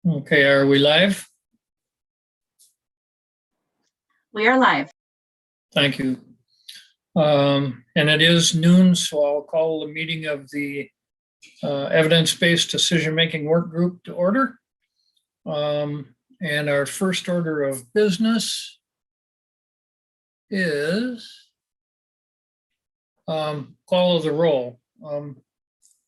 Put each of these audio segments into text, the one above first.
Okay, are we live? We are live. Thank you. And it is noon, so I'll call the meeting of the Evidence-Based Decision-Making Work Group to order. And our first order of business is call of the roll.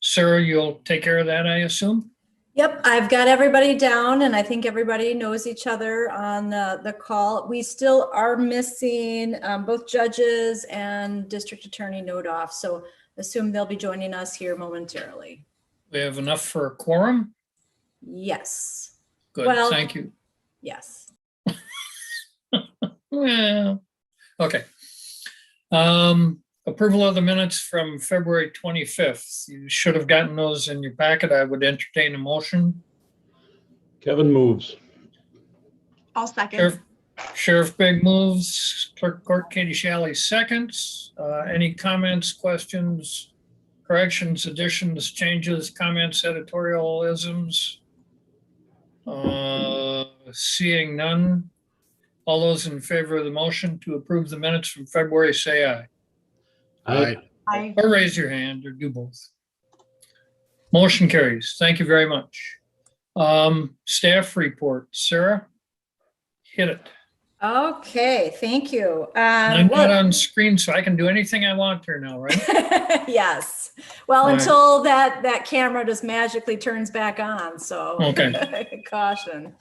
Sarah, you'll take care of that, I assume? Yep, I've got everybody down and I think everybody knows each other on the call. We still are missing both judges and district attorney Nodoff, so assume they'll be joining us here momentarily. We have enough for a quorum? Yes. Good, Well, thank you. Yes. Well, okay. Approval of the minutes from February 25th. You should have gotten those in your packet. I would entertain a motion. Kevin moves. I'll second. Sheriff Big moves, Clerk Court Katie Shalley seconds. Any comments, questions, corrections, additions, changes, comments, editorialisms? Seeing none. All those in favor of the motion to approve the minutes from February, say aye. Aye. Aye. Or raise your hand or do both. Motion carries. Thank you very much. Staff report, Sarah, hit it. Okay, thank you. I'm not on screen, so I can do anything I want here now, right? Yes. Well, All right. until that camera just magically turns back on, so Okay. caution.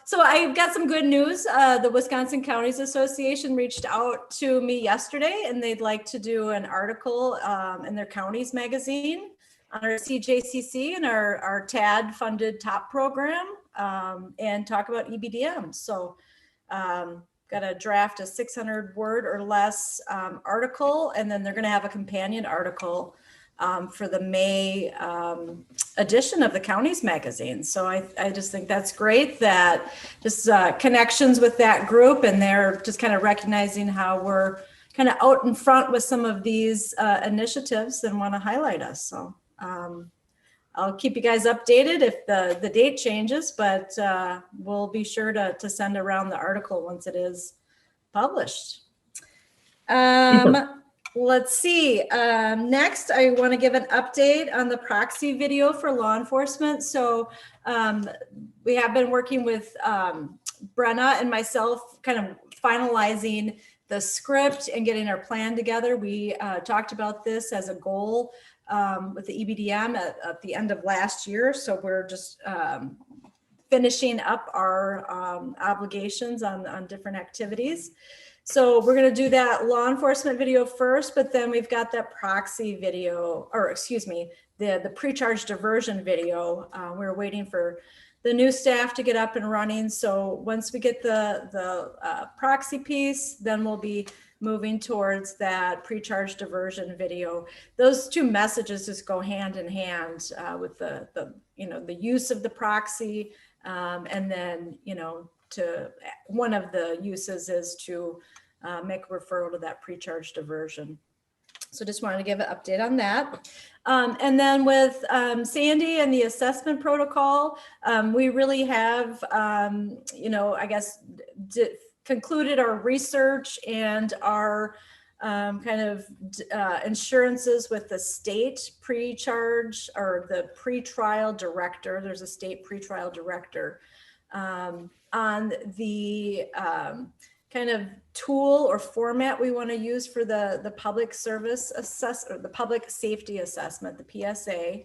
So I've got some good news. The Wisconsin Counties Association reached out to me yesterday and they'd like to do an article in their counties magazine on our Cjcc and our TAD funded top program and talk about EBDM. So got to draft a 600 word or less article, and then they're going to have a companion article for the May edition of the counties magazine. So I just think that's great that just connections with that group, and they're just kind of recognizing how we're kind of out in front with some of these initiatives and want to highlight us. So I'll keep you guys updated if the date changes, but we'll be sure to send around the article once it is published. Let's see. Next, I want to give an update on the Proxy video for law enforcement. So we have been working with Brenna and myself kind of finalizing the script and getting our plan together. We talked about this as a goal with the EBDM at the end of last year. So we're just finishing up our obligations on different activities. So we're going to do that law enforcement video first, but then we've got that Proxy video, or excuse me, the pre-charge diversion video. We're waiting for the new staff to get up and running. So once we get the Proxy piece, then we'll be moving towards that pre-charge diversion video. Those two messages just go hand in hand with the use of the Proxy, and then to one of the uses is to make a referral to that pre-charge diversion. So just wanted to give an update on that. And then with Sandy and the assessment protocol, we really have, I guess, concluded our research and our kind of insurances with the state pre-charge or the pre-trial director. There's a state pre-trial director on the kind of tool or format we want to use for the public service or the public safety assessment, the PSA.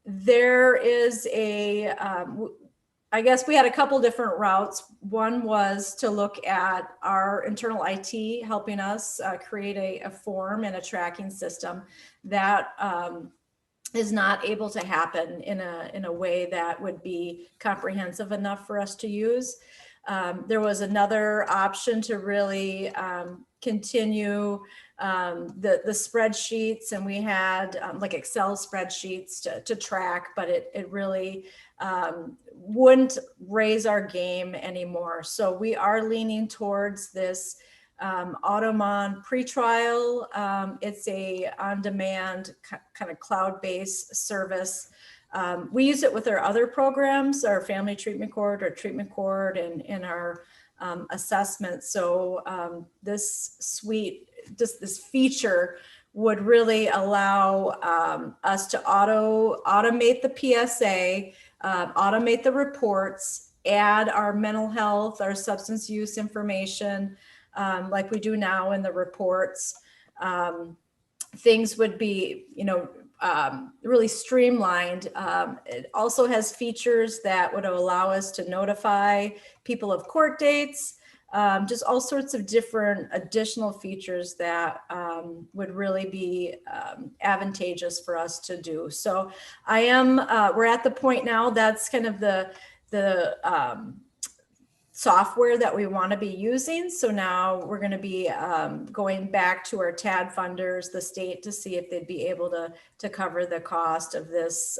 There is I guess we had a couple different routes. One was to look at our internal IT helping us create a form and a tracking system that is not able to happen in a way that would be comprehensive enough for us to use. There was another option to really continue the spreadsheets, and we had like Excel spreadsheets to track, but it really wouldn't raise our game anymore. So we are leaning towards this Automon pretrial. It's a on-demand kind of cloud-based service We use it with our other programs, our family treatment court, our treatment court, and our assessment. So this suite, just this feature would really allow us to automate the PSA, automate the reports, add our mental health, our substance use information, like we do now in the reports. Things would be, really streamlined. It also has features that would allow us to notify people of court dates, just all sorts of different additional features that would really be advantageous for us to do. So we're at the point now that's kind of the software that we want to be using. So now we're going to be going back to our TAD funders, the state, to see if they'd be able to cover the cost of this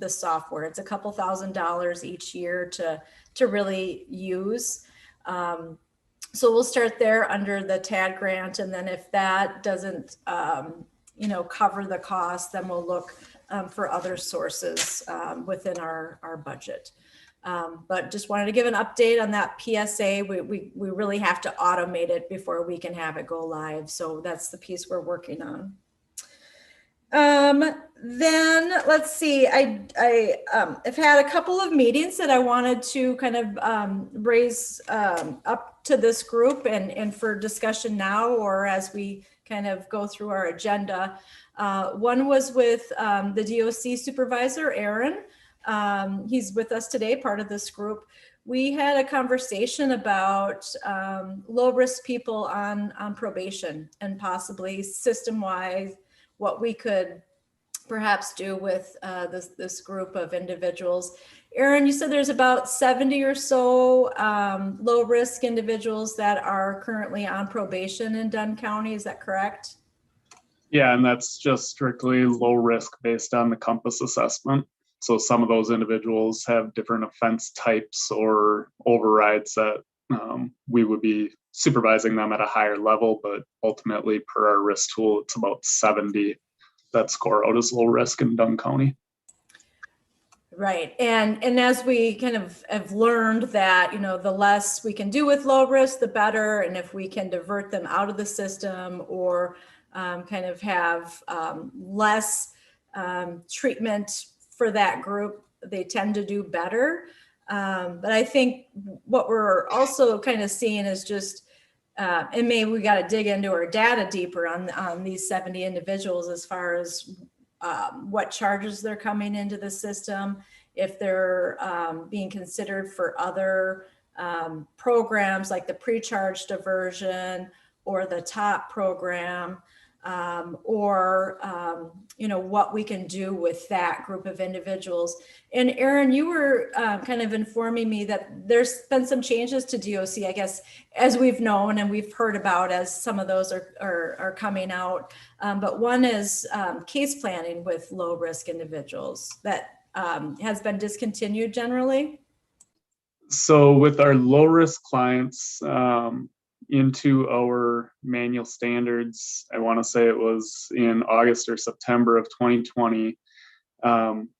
software. It's a couple $1,000s each year to really use. So we'll start there under the TAD grant, and then if that doesn't cover the cost, then we'll look for other sources within our budget. But just wanted to give an update on that PSA. We really have to automate it before we can have it go live. So that's the piece we're working on. Then let's see, I've had a couple of meetings that I wanted to kind of raise up to this group and for discussion now, or as we kind of go through our agenda. One was with the DOC supervisor, Aaron. He's with us today, part of this group. We had a conversation about low risk people on probation and possibly system-wide what we could perhaps do with this group of individuals. Aaron, you said there's about 70 or so low risk individuals that are currently on probation in Dunn County. Is that correct? Yeah, and that's just strictly low risk based on the COMPAS assessment. So some of those individuals have different offense types or overrides that we would be supervising them at a higher level, but ultimately per our risk tool, it's about 70 that score out as low risk in Dunn County. Right. And as we kind of have learned that, the less we can do with low risk, the better. And if we can divert them out of the system or kind of have less treatment for that group, they tend to do better. But I think what we're also kind of seeing is just, and maybe we got to dig into our data deeper on these 70 individuals as far as what charges they're coming into the system, if they're being considered for other programs like the pre-charge diversion or the TOP program, or what we can do with that group of individuals. And Aaron, you were kind of informing me that there's been some changes to DOC, I guess, as we've known and we've heard about as some of those are coming out. But one is case planning with low risk individuals that has been discontinued generally. So with our low risk clients, into our manual standards, I want to say it was in August or September of 2020,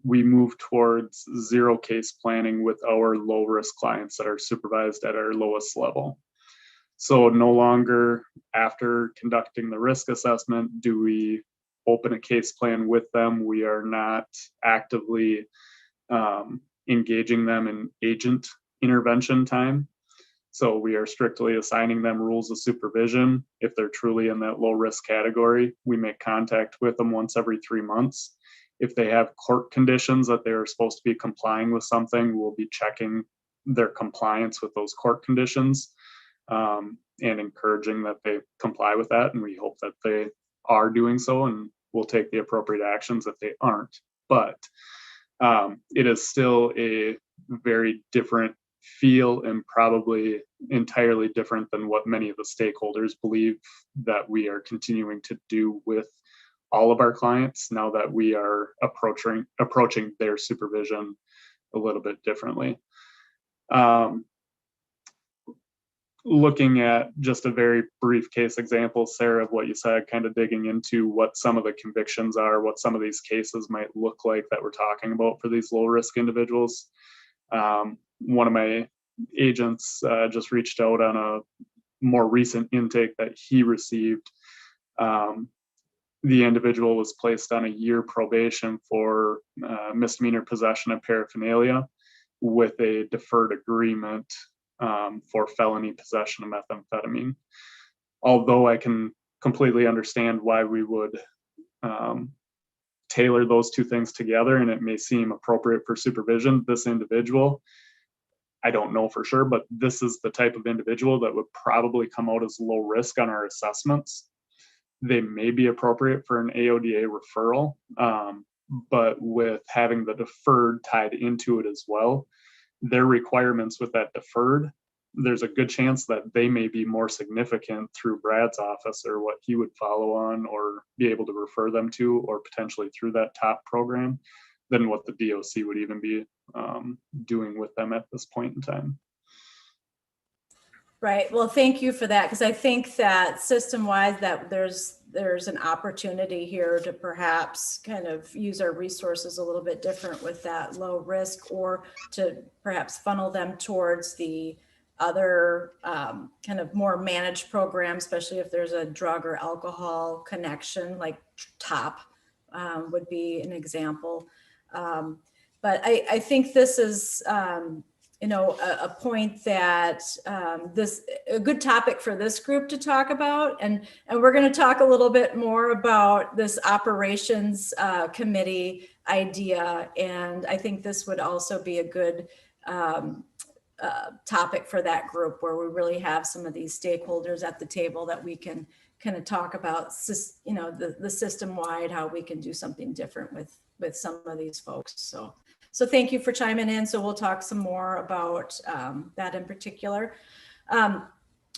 we moved towards zero case planning with our low risk clients that are supervised at our lowest level. So no longer after conducting the risk assessment do we open a case plan with them. We are not actively engaging them in agent intervention time. So we are strictly assigning them rules of supervision. If they're truly in that low risk category, we make contact with them once every 3 months. If they have court conditions that they're supposed to be complying with something, we'll be checking their compliance with those court conditions and encouraging that they comply with that. And we hope that they are doing so, and we'll take the appropriate actions if they aren't. But it is still a very different feel and probably entirely different than what many of the stakeholders believe that we are continuing to do with all of our clients now that we are approaching their supervision a little bit differently. looking at just a very brief case example, Sarah, of what you said, kind of digging into what some of the convictions are, what some of these cases might look like that we're talking about for these low risk individuals. One of my agents just reached out on a more recent intake that he received. The individual was placed on a year probation for misdemeanor possession of paraphernalia with a deferred agreement for felony possession of methamphetamine. Although I can completely understand why we would tailor those two things together, and it may seem appropriate for supervision, this individual, I don't know for sure, but this is the type of individual that would probably come out as low risk on our assessments. They may be appropriate for an AODA referral, but with having the deferred tied into it as well, their requirements with that deferred, there's a good chance that they may be more significant through Brad's office or what he would follow on or be able to refer them to, or potentially through that top program, than what the DOC would even be doing with them at this point in time. Right. Well, thank you for that, because I think that system-wide that there's an opportunity here to perhaps kind of use our resources a little bit different with that low risk, or to perhaps funnel them towards the other kind of more managed programs, especially if there's a drug or alcohol connection, like TOP would be an example. But I think this is a point that a good topic for this group to talk about, and we're going to talk a little bit more about this operations committee idea, and I think this would also be a good topic for that group, where we really have some of these stakeholders at the table that we can kind of talk about, the system-wide, how we can do something different with some of these folks. So thank you for chiming in. So we'll talk some more about that in particular. I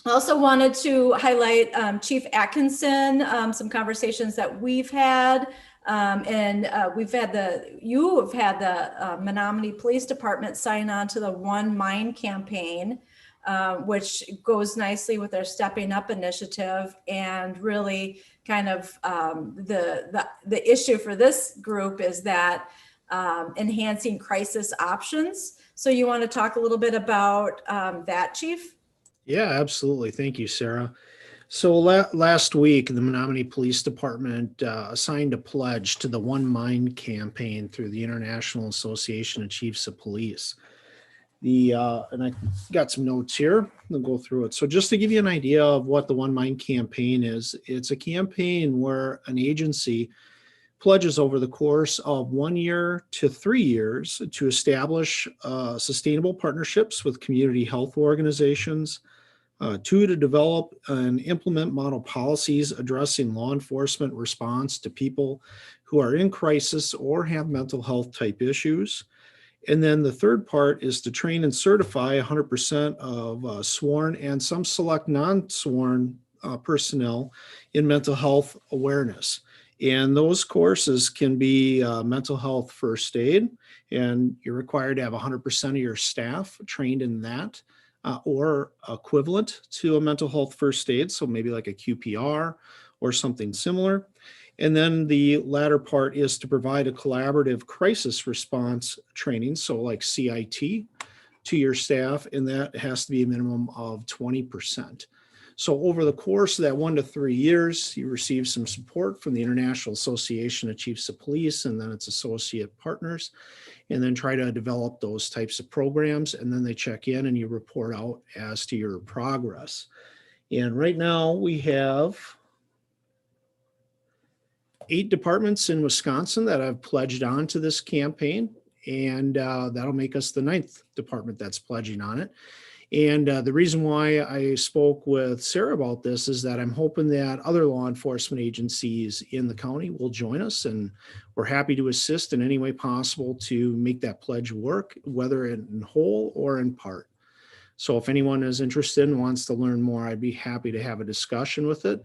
also wanted to highlight Chief Atkinson, some conversations that we've had. You have had the Menominee Police Department sign on to the One Mind campaign, which goes nicely with our Stepping Up initiative, and really kind of the issue for this group is that enhancing crisis options. So you want to talk a little bit about that, Chief? Yeah, absolutely. Thank you, Sarah. So last week, the Menominee Police Department assigned a pledge to the One Mind campaign through the International Association of Chiefs of Police. And I got some notes here. I'll go through it. So just to give you an idea of what the One Mind campaign is, it's a campaign where an agency pledges over the course of 1 year to 3 years to establish sustainable partnerships with community health organizations, to develop and implement model policies addressing law enforcement response to people who are in crisis or have mental health type issues. And then the third part is to train and certify 100% of sworn and some select non-sworn personnel in mental health awareness. And those courses can be mental health first aid, and you're required to have 100% of your staff trained in that, or equivalent to a mental health first aid, so maybe like a QPR or something similar. And then the latter part is to provide a collaborative crisis response training, so like CIT, to your staff, and that has to be a minimum of 20%. So over the course of that 1 to 3 years, you receive some support from the International Association of Chiefs of Police and then its associate partners, and then try to develop those types of programs. And then they check in and you report out as to your progress. And right now we have 8 departments in Wisconsin that have pledged on to this campaign, and that'll make us the 9th department that's pledging on it. And the reason why I spoke with Sarah about this is that I'm hoping that other law enforcement agencies in the county will join us, and we're happy to assist in any way possible to make that pledge work, whether in whole or in part. So if anyone is interested and wants to learn more, I'd be happy to have a discussion with it.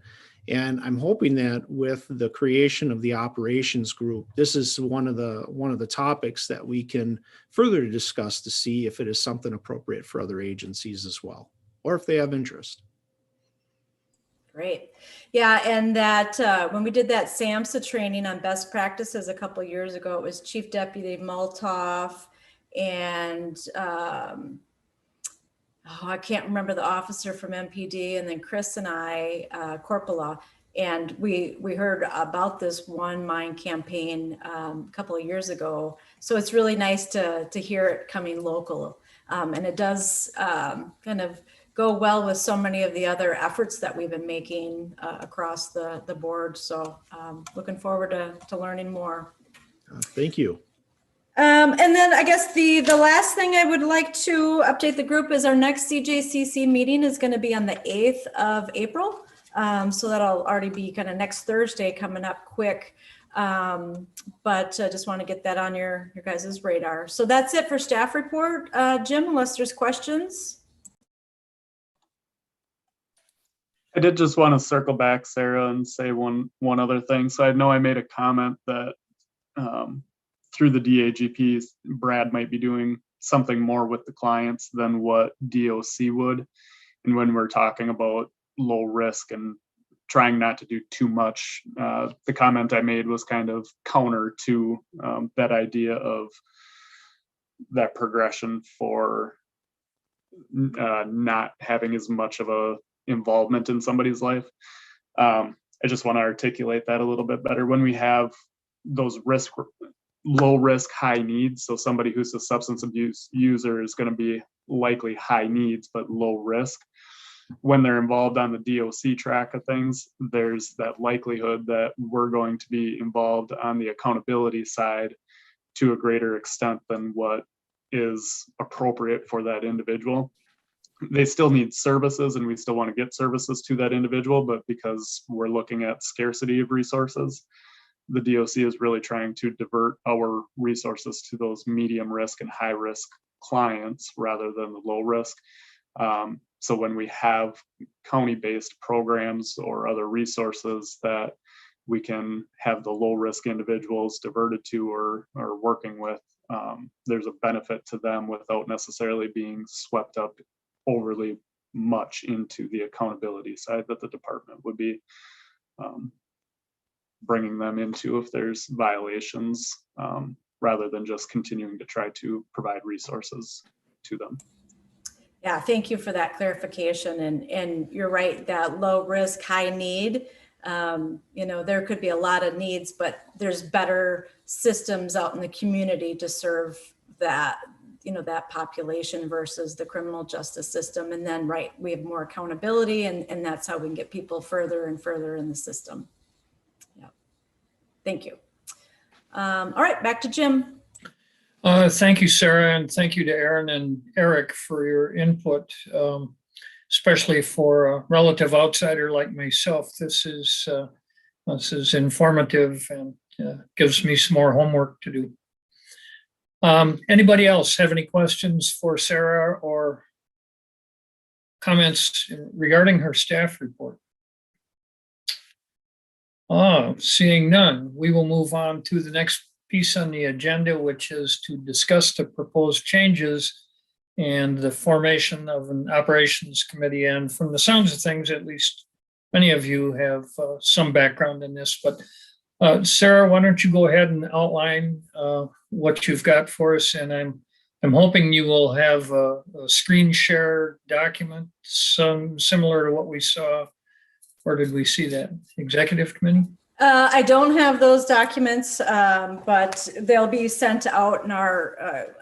And I'm hoping that with the creation of the operations group, this is one of the topics that we can further discuss to see if it is something appropriate for other agencies as well. or if they have interest. Great. Yeah, and that when we did that SAMHSA training on best practices a couple of years ago, it was Chief Deputy Maltoff and I can't remember the officer from MPD, and then Chris and I, Corpola, and we heard about this One Mind campaign a couple of years ago. So it's really nice to hear it coming local, and it does kind of go well with so many of the other efforts that we've been making across the board. So looking forward to learning more. Thank you. And then I guess the last thing I would like to update the group is our next Cjcc meeting is going to be on the 8th of April. So that'll already be kind of next Thursday coming up quick. But I just want to get that on your guys' radar. So that's it for staff report. Jim, unless there's questions. I did just want to circle back, Sarah, and say one other thing. So I know I made a comment that through the DAGPs, Brad might be doing something more with the clients than what DOC would. And when we're talking about low risk and trying not to do too much, the comment I made was kind of counter to that idea of that progression for not having as much of a involvement in somebody's life. I just want to articulate that a little bit better. When we have those low risk, high needs, so somebody who's a substance abuse user is going to be likely high needs, but low risk. When they're involved on the DOC track of things, there's that likelihood that we're going to be involved on the accountability side to a greater extent than what is appropriate for that individual. They still need services and we still want to get services to that individual, but because we're looking at scarcity of resources, the DOC is really trying to divert our resources to those medium risk and high risk clients rather than the low risk. So when we have county-based programs or other resources that we can have the low risk individuals diverted to or working with, there's a benefit to them without necessarily being swept up overly much into the accountability side that the department would be bringing them into if there's violations, rather than just continuing to try to provide resources to them. Yeah, thank you for that clarification. And you're right, that low risk, high need, there could be a lot of needs, but there's better systems out in the community to serve that, that population versus the criminal justice system. And then, right, we have more accountability and that's how we can get people further and further in the system. Yeah, thank you. All right, back to Jim. Thank you, Sarah, and thank you to Aaron and Eric for your input, especially for a relative outsider like myself. This is informative and gives me some more homework to do. Anybody else have any questions for Sarah or comments regarding her staff report? Seeing none, we will move on to the next piece on the agenda, which is to discuss the proposed changes and the formation of an operations committee. And from the sounds of things, at least many of you have some background in this, but Sarah, why don't you go ahead and outline what you've got for us? And I'm hoping you will have a screen share document, similar to what we saw. Where did we see that? Executive committee? I don't have those documents, but they'll be sent out in our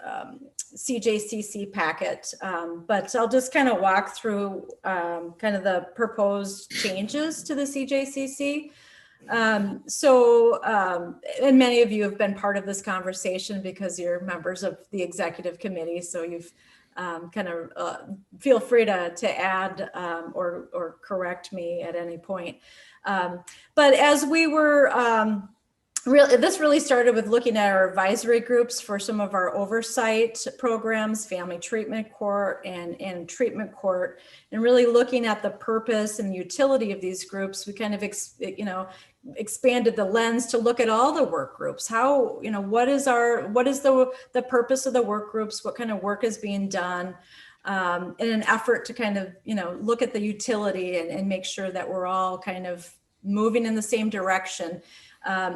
Cjcc packet. But I'll just kind of walk through kind of the proposed changes to the Cjcc. And many of you have been part of this conversation because you're members of the executive committee. So you've feel free to add or correct me at any point. But as we were, this really started with looking at our advisory groups for some of our oversight programs, family treatment court and treatment court, and really looking at the purpose and utility of these groups. We kind of, expanded the lens to look at all the work groups. How, what is the purpose of the work groups? What kind of work is being done? in an effort to kind of, look at the utility and make sure that we're all kind of moving in the same direction.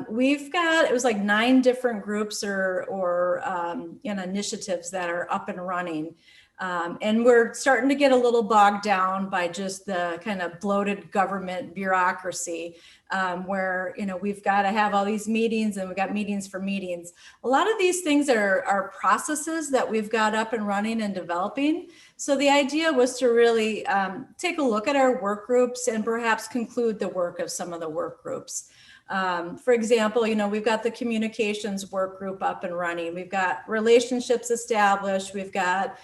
We've got, it was like 9 different groups or initiatives that are up and running. And we're starting to get a little bogged down by just the kind of bloated government bureaucracy, where, we've got to have all these meetings and we've got meetings for meetings. A lot of these things are processes that we've got up and running and developing. So the idea was to really take a look at our work groups and perhaps conclude the work of some of the work groups. For example, we've got the communications work group up and running. We've got relationships established. We've got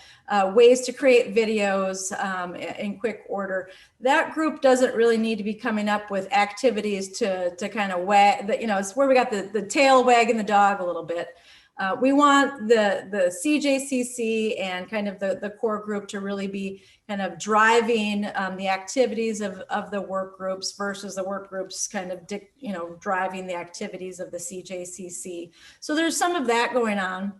ways to create videos in quick order. That group doesn't really need to be coming up with activities to kind of wag, it's where we got the tail wagging the dog a little bit. We want the Cjcc and kind of the core group to really be kind of driving the activities of the work groups versus the work groups kind of driving the activities of the Cjcc. So there's some of that going on.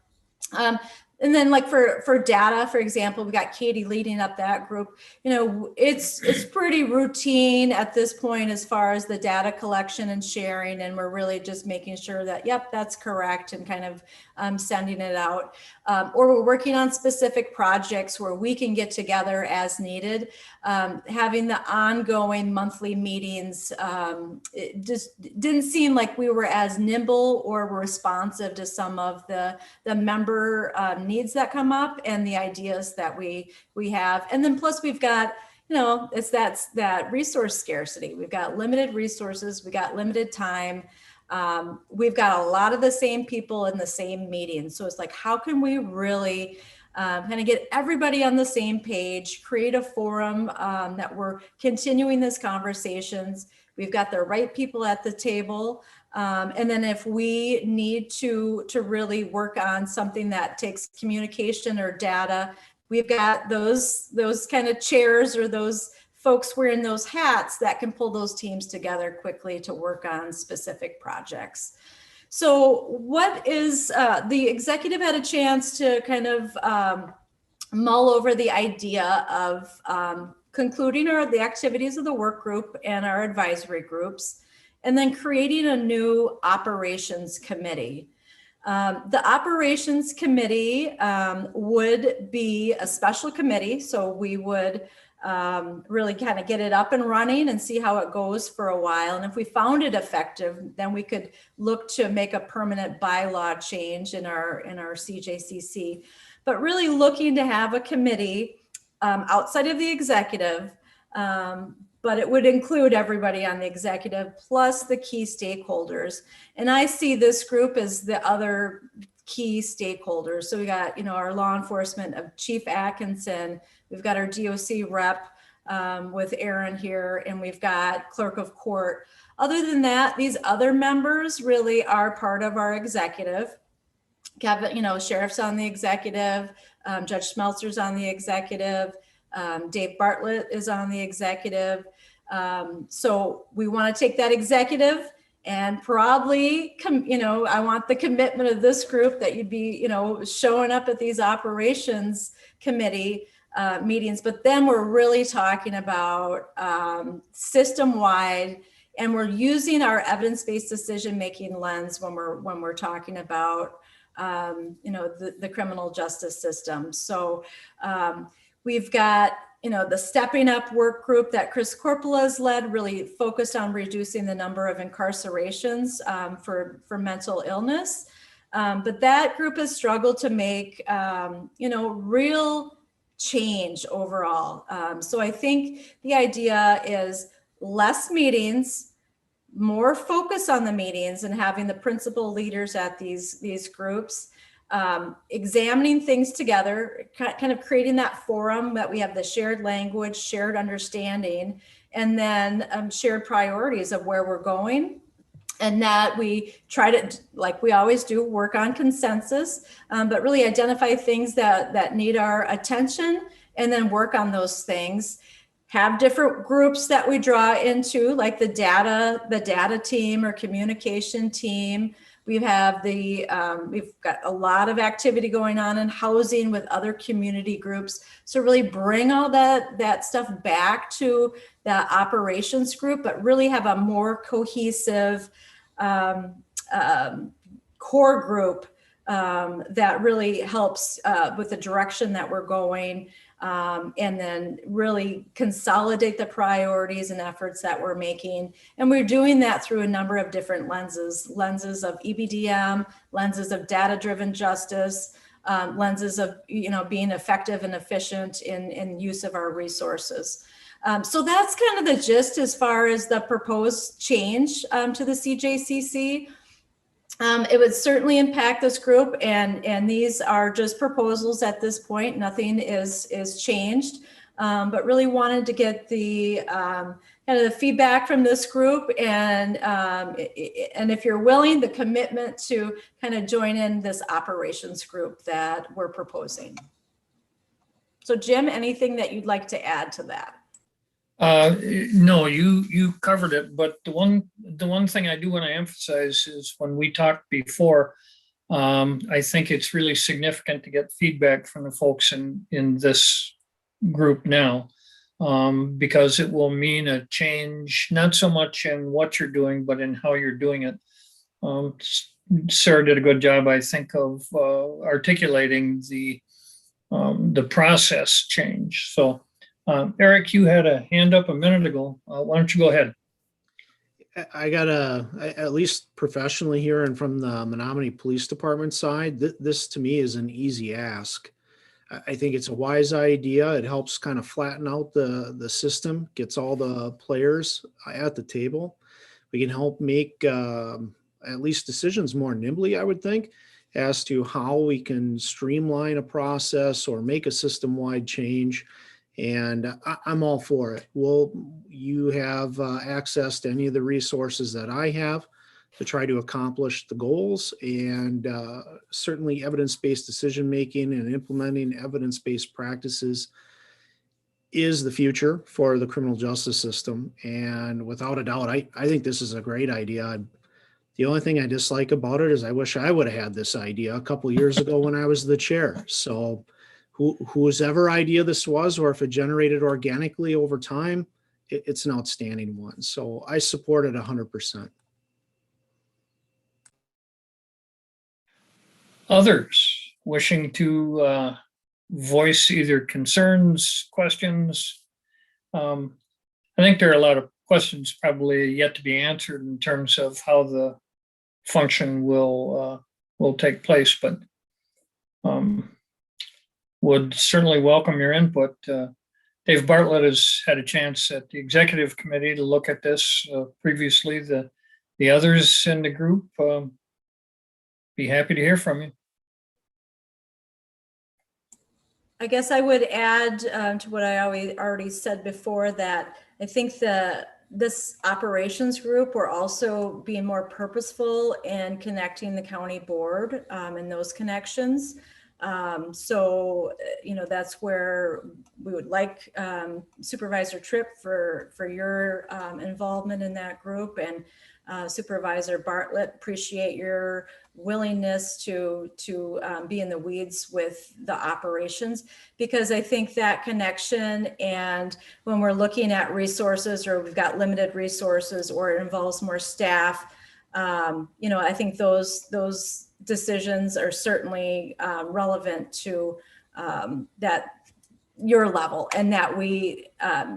And then like for data, for example, we got Katie leading up that group. It's pretty routine at this point as far as the data collection and sharing. And we're really just making sure that, yep, that's correct, and kind of sending it out. Or we're working on specific projects where we can get together as needed. Having the ongoing monthly meetings, it just didn't seem like we were as nimble or responsive to some of the member needs that come up and the ideas that we have. And then plus we've got, it's that resource scarcity. We've got limited resources, we got limited time. We've got a lot of the same people in the same meeting. So it's like, how can we really kind of get everybody on the same page, create a forum that we're continuing these conversations. We've got the right people at the table. And then if we need to really work on something that takes communication or data, we've got those kind of chairs or those folks wearing those hats that can pull those teams together quickly to work on specific projects. So what is, the executive had a chance to kind of mull over the idea of concluding the activities of the work group and our advisory groups, and then creating a new operations committee. The operations committee would be a special committee. So we would really kind of get it up and running and see how it goes for a while. And if we found it effective, then we could look to make a permanent bylaw change in our Cjcc. But really looking to have a committee outside of the executive, but it would include everybody on the executive plus the key stakeholders. And I see this group as the other key stakeholders. So we got, our law enforcement of Chief Atkinson, we've got our DOC rep with Aaron here, and we've got clerk of court. Other than that, these other members really are part of our executive. Kevin, sheriff's on the executive, Judge Schmelzer's on the executive, Dave Bartlett is on the executive. So we want to take that executive and probably, I want the commitment of this group that you'd be, showing up at these operations committee meetings, but then we're really talking about system-wide, and we're using our evidence-based decision-making lens when we're talking about, the criminal justice system. So we've got, the Stepping Up work group that Chris Corpola has led, really focused on reducing the number of incarcerations for mental illness. But that group has struggled to make, real change overall. So I think the idea is less meetings, more focus on the meetings and having the principal leaders at these groups, examining things together, kind of creating that forum that we have the shared language, shared understanding, and then shared priorities of where we're going. And that we try to, like we always do, work on consensus, but really identify things that need our attention and then work on those things. Have different groups that we draw into, like the data team or communication team, we've got a lot of activity going on in housing with other community groups. So really bring all that stuff back to the operations group, but really have a more cohesive core group that really helps with the direction that we're going, and then really consolidate the priorities and efforts that we're making. And we're doing that through a number of different lenses of EBDM, lenses of data-driven justice, lenses of being effective and efficient in use of our resources. So that's kind of the gist as far as the proposed change to the CJCC. It would certainly impact this group, and these are just proposals at this point. Nothing is changed, but really wanted to get the kind of the feedback from this group, and if you're willing, the commitment to kind of join in this operations group that we're proposing. So Jim, anything that you'd like to add to that? No, you covered it, but the one thing I do want to emphasize is when we talked before, I think it's really significant to get feedback from the folks in this group now, because it will mean a change, not so much in what you're doing, but in how you're doing it. Sarah did a good job, I think, of articulating the process change. So. Eric, you had a hand up a minute ago. Why don't you go ahead? I got at least professionally here and from the Menominee Police Department side, this to me is an easy ask. I think it's a wise idea. It helps kind of flatten out the system, gets all the players at the table. We can help make at least decisions more nimbly, I would think, as to how we can streamline a process or make a system-wide change. And I'm all for it. Well, you have access to any of the resources that I have to try to accomplish the goals, and certainly evidence-based decision-making and implementing evidence-based practices is the future for the criminal justice system. And without a doubt, I think this is a great idea. The only thing I dislike about it is I wish I would have had this idea a couple of years ago when I was the chair. So whosever idea this was, or if it generated organically over time, it's an outstanding one. So I support it 100%. Others wishing to voice either concerns, questions? I think there are a lot of questions probably yet to be answered in terms of how the function will take place, but would certainly welcome your input. Dave Bartlett has had a chance at the executive committee to look at this previously. The others in the group, be happy to hear from you. I guess I would add to what I already said before, that I think this operations group, we're also being more purposeful in connecting the county board and those connections. So, that's where we would like Supervisor Tripp for your involvement in that group, and Supervisor Bartlett, appreciate your willingness to be in the weeds with the operations, because I think that connection, and when we're looking at resources, or we've got limited resources, or it involves more staff, I think those decisions are certainly relevant to that your level, and that we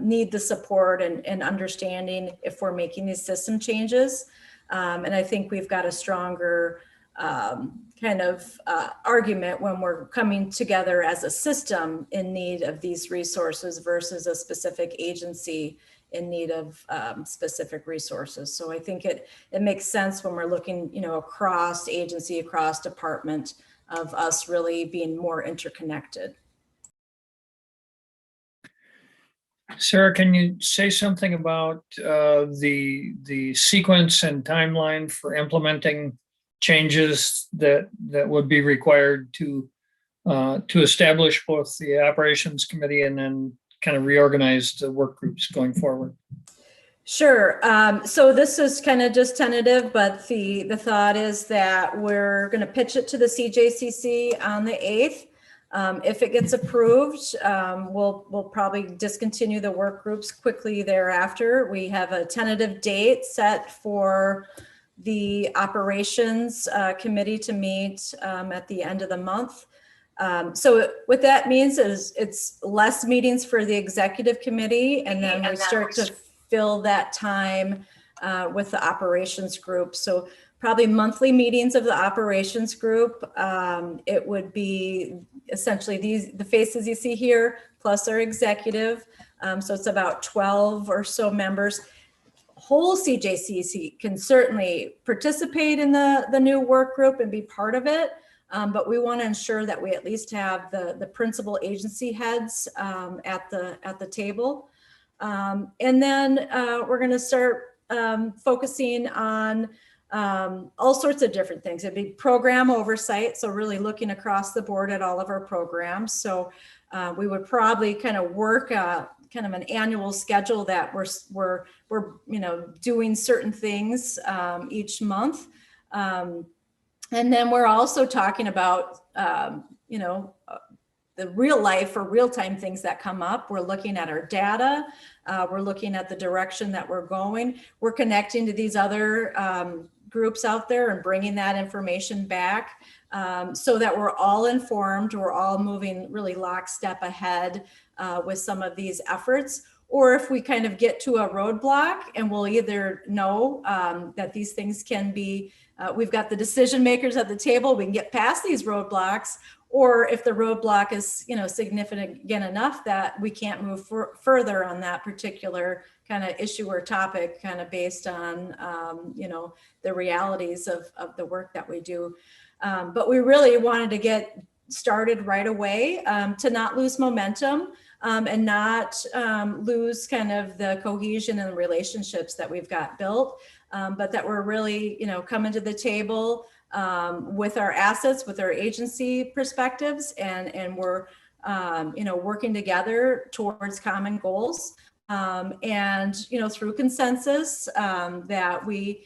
need the support and understanding if we're making these system changes. And I think we've got a stronger kind of argument when we're coming together as a system in need of these resources versus a specific agency in need of specific resources. So I think it makes sense when we're looking, across agency, across department, of us really being more interconnected. Sarah, can you say something about the sequence and timeline for implementing changes that would be required to establish both the operations committee and then kind of reorganize the work groups going forward? Sure. So this is kind of just tentative, but the thought is that we're going to pitch it to the CJCC on the 8th. If it gets approved, we'll probably discontinue the work groups quickly thereafter. We have a tentative date set for the operations committee to meet at the end of the month. So what that means is it's less meetings for the executive committee, and then we start to fill that time with the operations group. So probably monthly meetings of the operations group. It would be essentially the faces you see here, plus our executive. So it's about 12 or so members. Whole CJCC can certainly participate in the new work group and be part of it. But we want to ensure that we at least have the principal agency heads at the table. And then we're going to start focusing on all sorts of different things. It'd be program oversight, so really looking across the board at all of our programs. So we would probably kind of work kind of an annual schedule that we're doing certain things each month. And then we're also talking about the real life or real time things that come up. We're looking at our data. We're looking at the direction that we're going. We're connecting to these other groups out there and bringing that information back so that we're all informed. We're all moving really lockstep ahead with some of these efforts. Or if we kind of get to a roadblock, and we'll either know that these things can be, we've got the decision makers at the table, we can get past these roadblocks, or if the roadblock is significant enough that we can't move further on that particular kind of issue or topic, kind of based on the realities of the work that we do. But we really wanted to get started right away to not lose momentum and not lose kind of the cohesion and relationships that we've got built, but that we're really coming to the table with our assets, with our agency perspectives, and we're working together towards common goals, and through consensus that we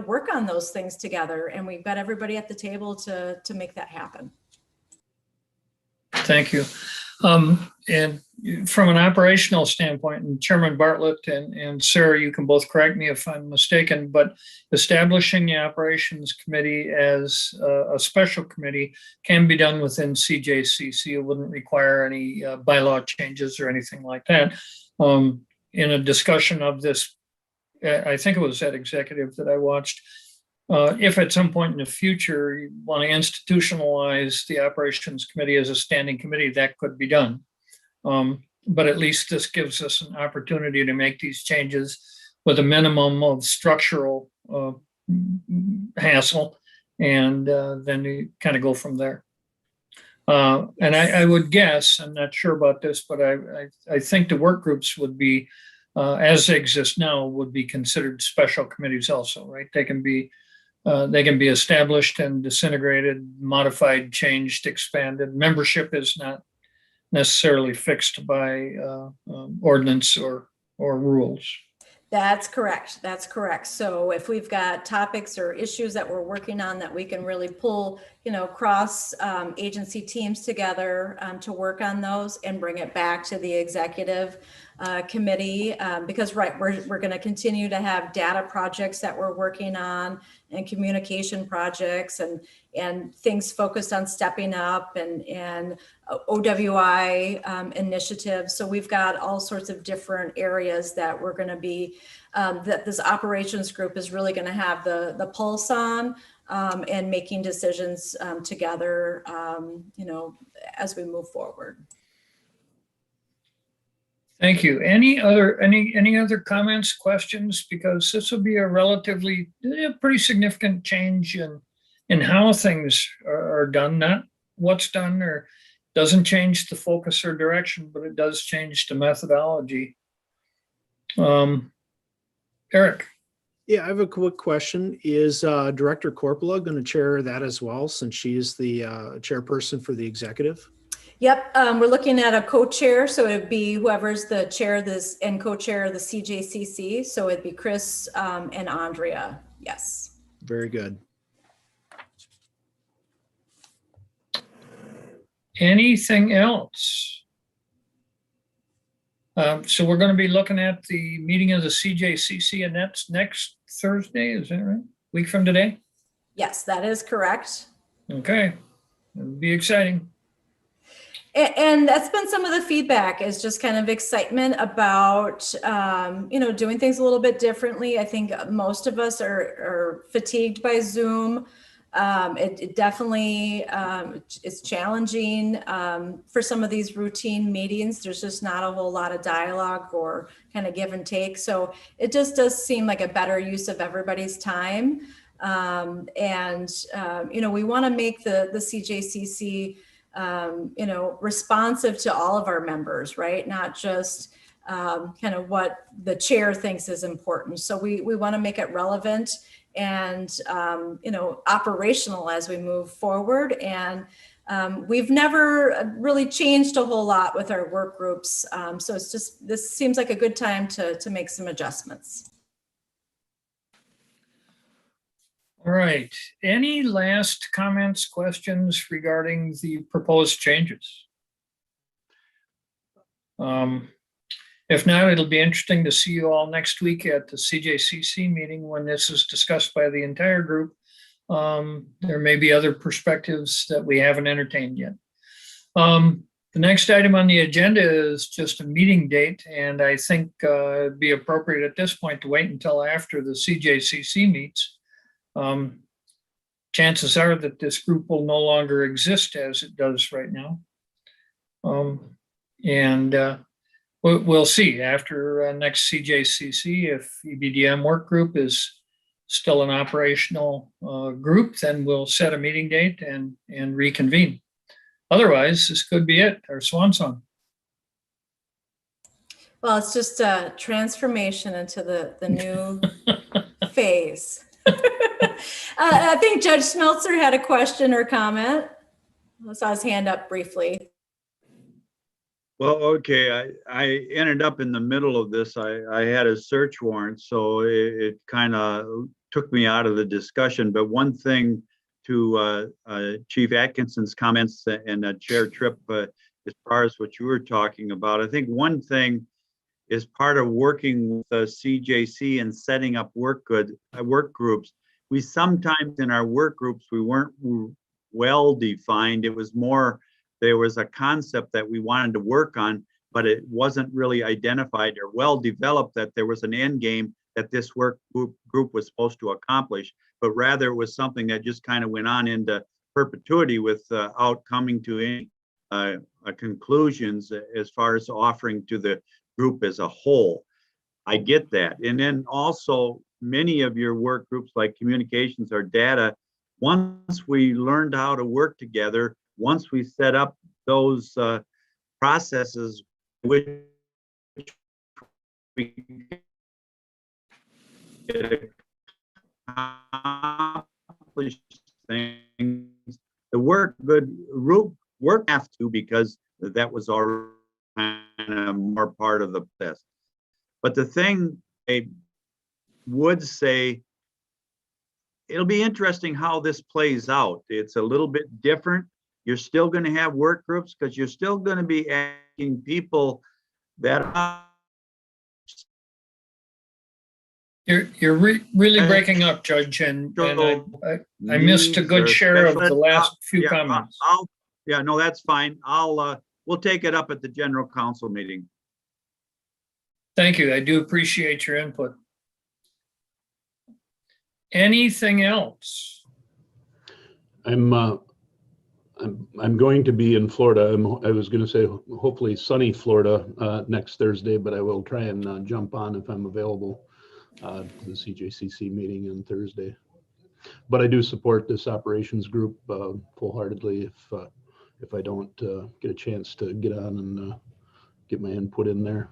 work on those things together, and we've got everybody at the table to make that happen. Thank you. And from an operational standpoint, and Chairman Bartlett and Sarah, you can both correct me if I'm mistaken, but establishing the operations committee as a special committee can be done within CJCC. It wouldn't require any bylaw changes or anything like that. In a discussion of this, I think it was that executive that I watched, if at some point in the future you want to institutionalize the operations committee as a standing committee, that could be done. But at least this gives us an opportunity to make these changes with a minimum of structural hassle, and then you kind of go from there. And I would guess, I'm not sure about this, but I think the work groups would be, as they exist now, would be considered special committees also, right? They can be established and disintegrated, modified, changed, expanded. Membership is not necessarily fixed by ordinance or rules. That's correct. That's correct. So if we've got topics or issues that we're working on that we can really pull, cross agency teams together to work on those and bring it back to the executive committee, because we're going to continue to have data projects that we're working on, and communication projects, and things focused on stepping up, and OWI initiatives. So we've got all sorts of different areas that we're going to be, that this operations group is really going to have the pulse on, and making decisions together, as we move forward. Thank you. Any other comments, questions? Because this will be a relatively pretty significant change in how things are done, not what's done, or doesn't change the focus or direction, but it does change the methodology. Eric. Yeah, I have a quick question. Is Director Corpola going to chair that as well, since she is the chairperson for the executive? Yep, we're looking at a co-chair, so it'd be whoever's the chair of this and co-chair of the CJCC. So it'd be Chris and Andrea. Yes. Very good. Anything else? So we're going to be looking at the meeting of the CJCC, and that's next Thursday, is that right? Week from today? Yes, that is correct. Okay, it'll be exciting. And that's been some of the feedback, is just kind of excitement about, doing things a little bit differently. I think most of us are fatigued by Zoom. It definitely is challenging for some of these routine meetings. There's just not a whole lot of dialogue or kind of give and take. So it just does seem like a better use of everybody's time. We want to make the CJCC responsive to all of our members, right? Not just kind of what the chair thinks is important. So we want to make it relevant and, operational as we move forward. And we've never really changed a whole lot with our work groups. So it's just, this seems like a good time to make some adjustments. All right. Any last comments, questions regarding the proposed changes? If not, it'll be interesting to see you all next week at the CJCC meeting when this is discussed by the entire group. There may be other perspectives that we haven't entertained yet. The next item on the agenda is just a meeting date, and I think it'd be appropriate at this point to wait until after the CJCC meets. Chances are that this group will no longer exist as it does right now. We'll see after next CJCC if EBDM work group is still an operational group, then we'll set a meeting date and reconvene. Otherwise, this could be it, our swan song. Well, it's just a transformation into the new phase. I think Judge Smeltzer had a question or comment. I saw his hand up briefly. Well, okay, I ended up in the middle of this. I had a search warrant, so it kind of took me out of the discussion. But one thing to Chief Atkinson's comments and Chair Tripp, as far as what you were talking about, I think one thing is part of working with the CJC and setting up work groups. We sometimes in our work groups, we weren't well defined. It was more, there was a concept that we wanted to work on, but it wasn't really identified or well developed that there was an end game that this work group was supposed to accomplish, but rather it was something that just kind of went on into perpetuity without coming to any conclusions as far as offering to the group as a whole. I get that. And then also many of your work groups like communications or data, once we learned how to work together, once we set up those processes which we accomplish things, the work have to, because that was already kind of more part of the process. But the thing I would say, it'll be interesting how this plays out. It's a little bit different. You're still going to have work groups because you're still going to be asking people that are. You're really breaking up, Judge, and I missed a good share of the last few comments. No, that's fine. We'll take it up at the General Council meeting. Thank you. I do appreciate your input. Anything else? I'm going to be in Florida. I was going to say hopefully sunny Florida next Thursday, but I will try and jump on if I'm available to the CJCC meeting on Thursday. But I do support this operations group full-heartedly if I don't get a chance to get on and get my input in there.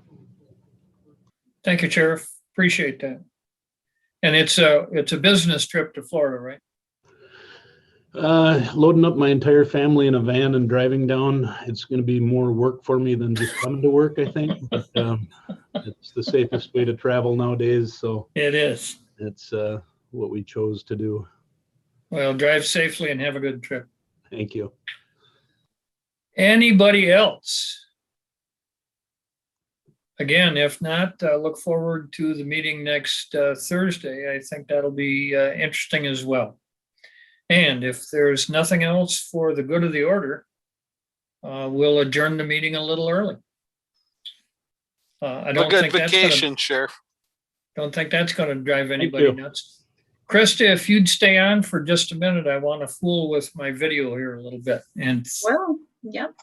Thank you, Sheriff. Appreciate that. And it's a business trip to Florida, right? Loading up my entire family in a van and driving down. It's going to be more work for me than just coming to work, I think. But it's the safest way to travel nowadays. So It is. it's what we chose to do. Well, drive safely and have a good trip. Thank you. Anybody else? Again, if not, look forward to the meeting next Thursday. I think that'll be interesting as well. And if there's nothing else for the good of the order, we'll adjourn the meeting a little early. I A don't good think that's vacation, Sheriff. don't think that's going to drive anybody you. nuts. Krista, if you'd stay on for just a minute, I want to fool with my video here a little bit. And Well, yep.